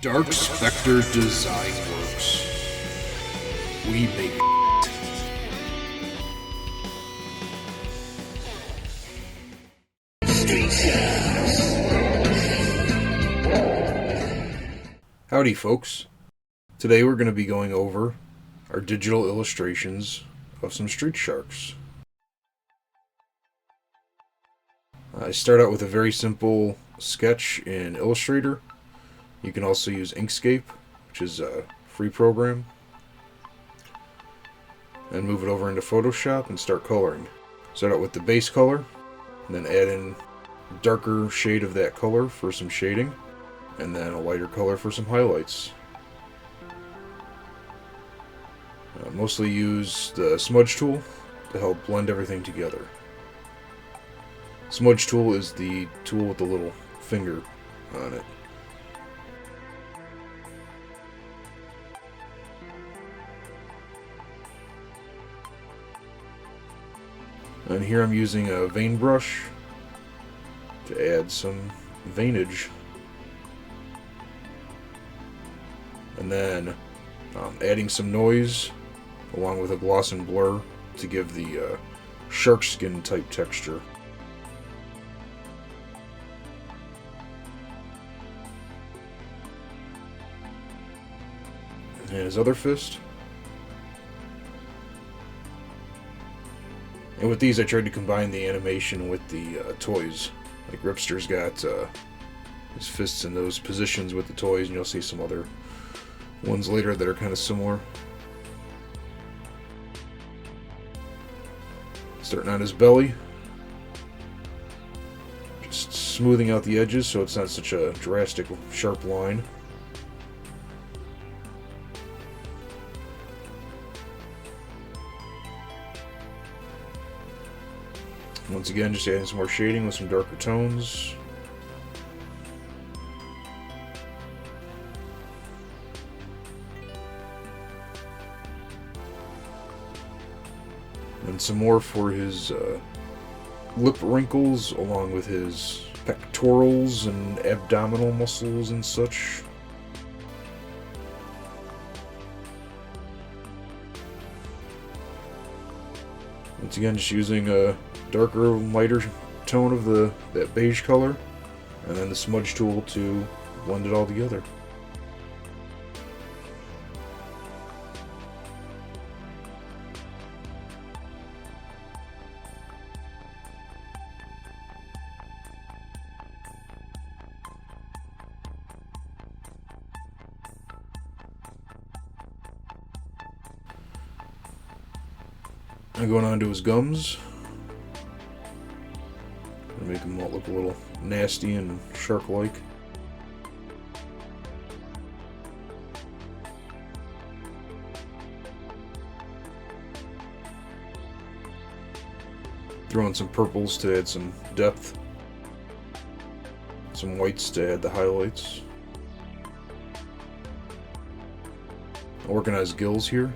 Dark Spectre Design Works. We make Howdy folks. Today we're going to be going over our digital illustrations of some Street Sharks. I start out with a very simple sketch in Illustrator. You can also use Inkscape, which is a free program, and move it over into Photoshop and start coloring. Start out with the base color, and then add in a darker shade of that color for some shading, and then a lighter color for some highlights. Mostly use the smudge tool to help blend everything together. Smudge tool is the tool with the little finger on it. And here I'm using a vein brush to add some veinage. And then adding some noise along with a gloss and blur to give the shark skin type texture. And his other fist. And with these I tried to combine the animation with the toys. Like Ripster's got his fists in those positions with the toys, and you'll see some other ones later that are kind of similar. Starting on his belly. Just smoothing out the edges so it's not such a drastic, sharp line. Once again, just adding some more shading with some darker tones. And some more for his lip wrinkles, along with his pectorals and abdominal muscles and such. Once again, just using a darker, lighter tone of that beige color, and then the smudge tool to blend it all together. And going on to his gums. Make him look a little nasty and shark-like. Throw in some purples to add some depth. Some whites to add the highlights. Working on his gills here.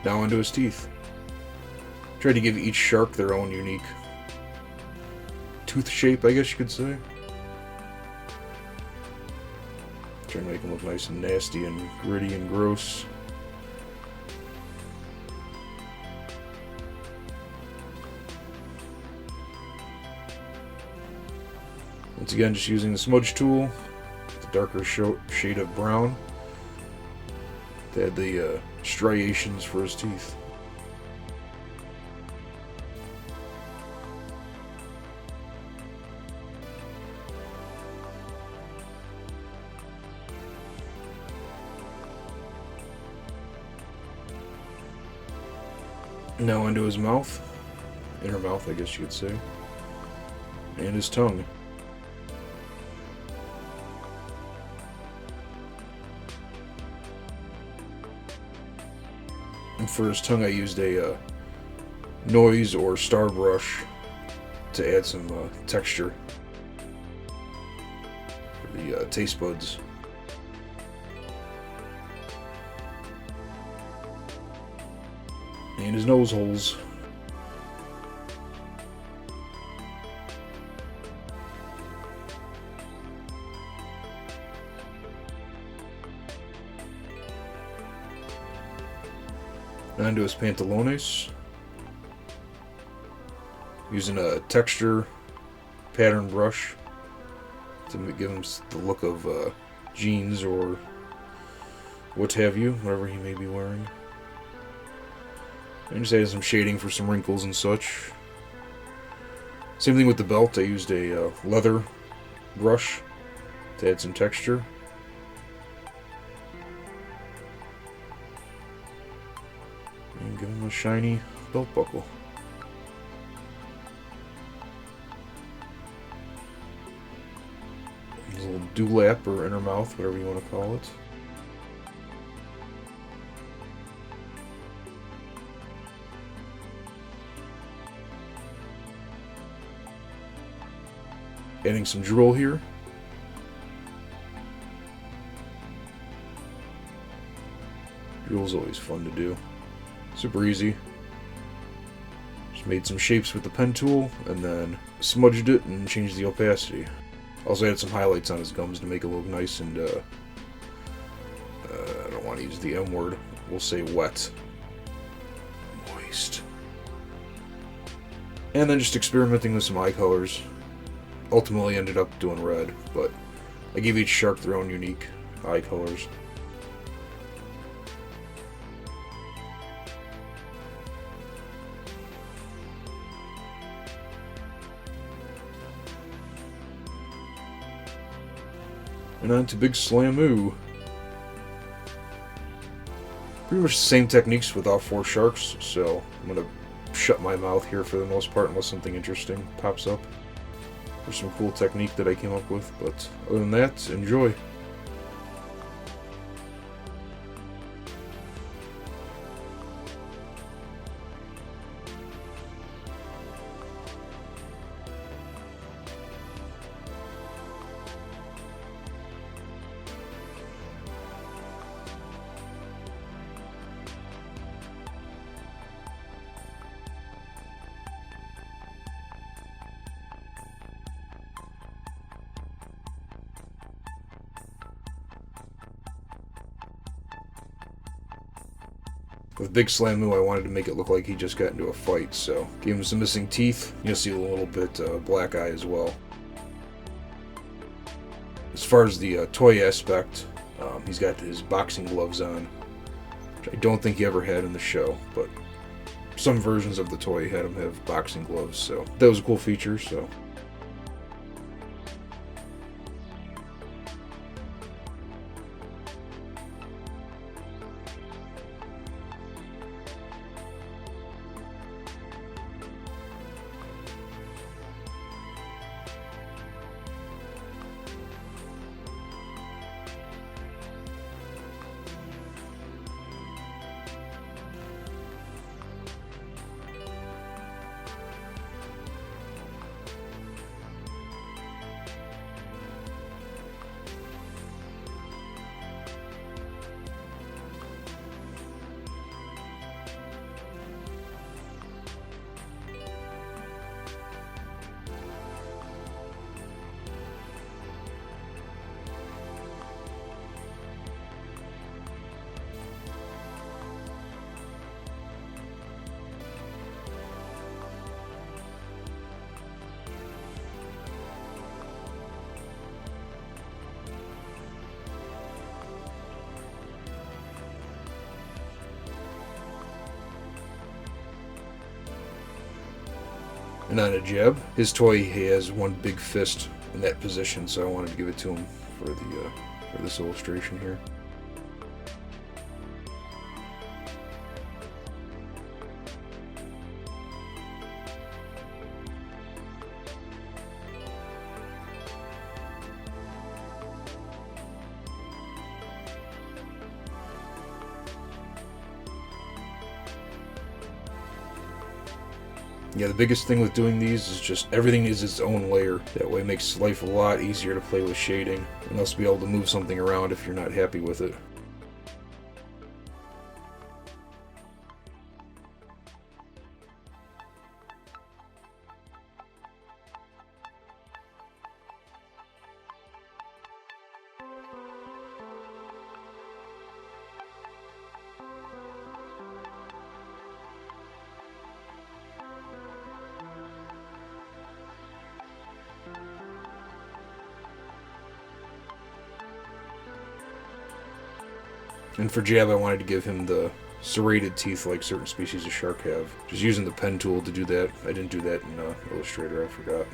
Now onto his teeth. Try to give each shark their own unique tooth shape, I guess you could say. Try to make them look nice and nasty and gritty and gross. Once again, just using the smudge tool, the darker shade of brown. To add the striations for his teeth. Now into his mouth, inner mouth I guess you could say, and his tongue. And for his tongue I used a noise or star brush to add some texture for the taste buds. And his nose holes. Onto his pantalones. Using a texture pattern brush to give him the look of jeans or what have you, whatever he may be wearing. And just added some shading for some wrinkles and such. Same thing with the belt. I used a leather brush to add some texture. And give him a shiny belt buckle. His little dewlap or inner mouth, whatever you want to call it. Adding some drool here. Drool's always fun to do. Super easy. Just made some shapes with the pen tool and then smudged it and changed the opacity. Also added some highlights on his gums to make it look nice and I don't want to use the M word. We'll say wet. Moist. And then just experimenting with some eye colors. Ultimately ended up doing red, but I gave each shark their own unique eye colors. And on to Big Slamoo. Pretty much the same techniques with all 4 sharks, so I'm going to shut my mouth here for the most part unless something interesting pops up. There's some cool technique that I came up with, but other than that, enjoy. With Big Slamoo, I wanted to make it look like he just got into a fight, so gave him some missing teeth. You'll see a little bit black eye as well. As far as the toy aspect, he's got his boxing gloves on, which I don't think he ever had in the show, but some versions of the toy had him have boxing gloves, so that was a cool feature, so... And on a Jeb, his toy, he has one big fist in that position, so I wanted to give it to him for this illustration here. Yeah, the biggest thing with doing these is just everything is its own layer. That way it makes life a lot easier to play with shading and also be able to move something around if you're not happy with it. And for Jab, I wanted to give him the serrated teeth like certain species of shark have. Just using the pen tool to do that. I didn't do that in Illustrator, I forgot.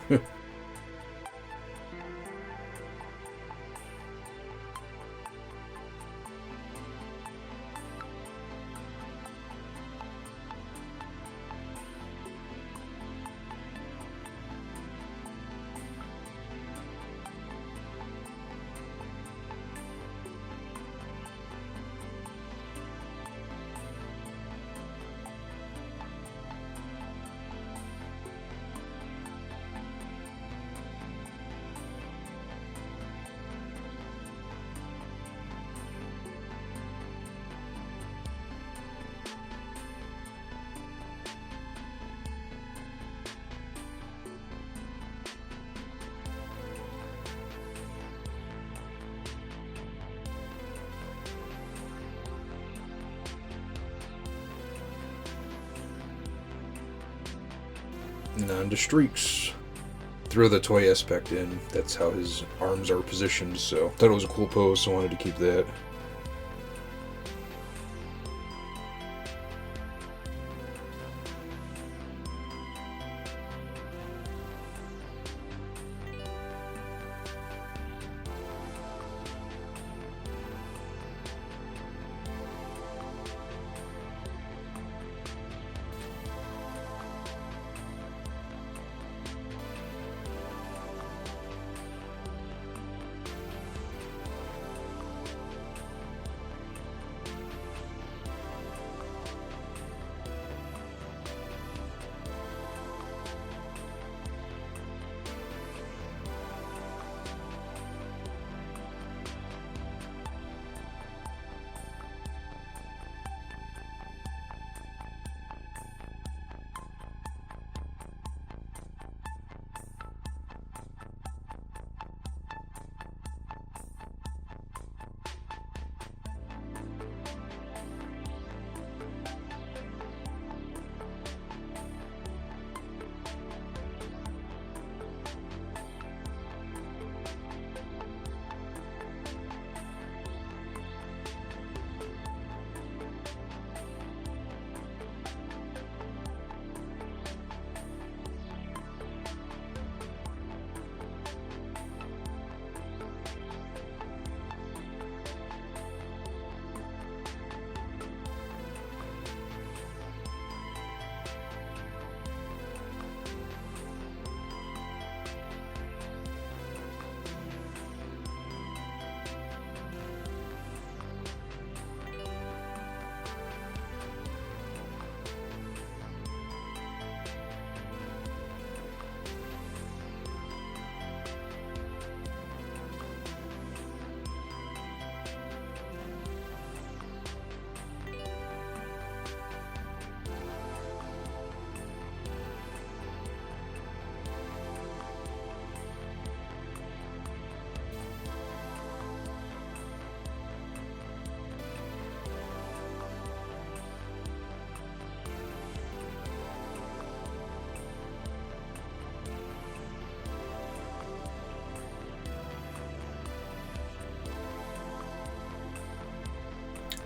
And on to Streaks. Throw the toy aspect in. That's how his arms are positioned, so thought it was a cool pose, so I wanted to keep that.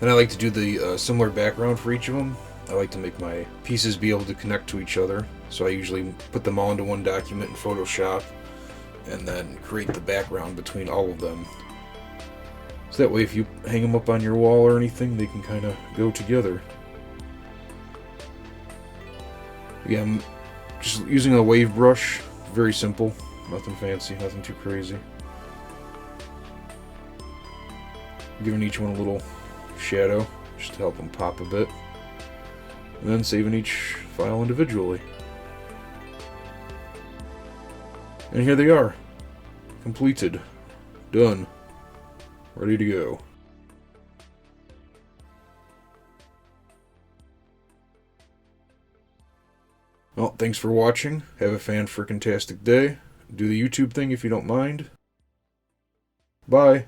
And I like to do the similar background for each of them. I like to make my pieces be able to connect to each other. So I usually put them all into one document in Photoshop and then create the background between all of them. So that way if you hang them up on your wall or anything, they can kind of go together. Yeah, I'm just using a wave brush. Very simple. Nothing fancy, nothing too crazy. Giving each one a little shadow just to help them pop a bit, and then saving each file individually. And here they are, completed, done, ready to go. Well, thanks for watching. Have a fan-frickin-tastic day. Do the YouTube thing if you don't mind. Bye.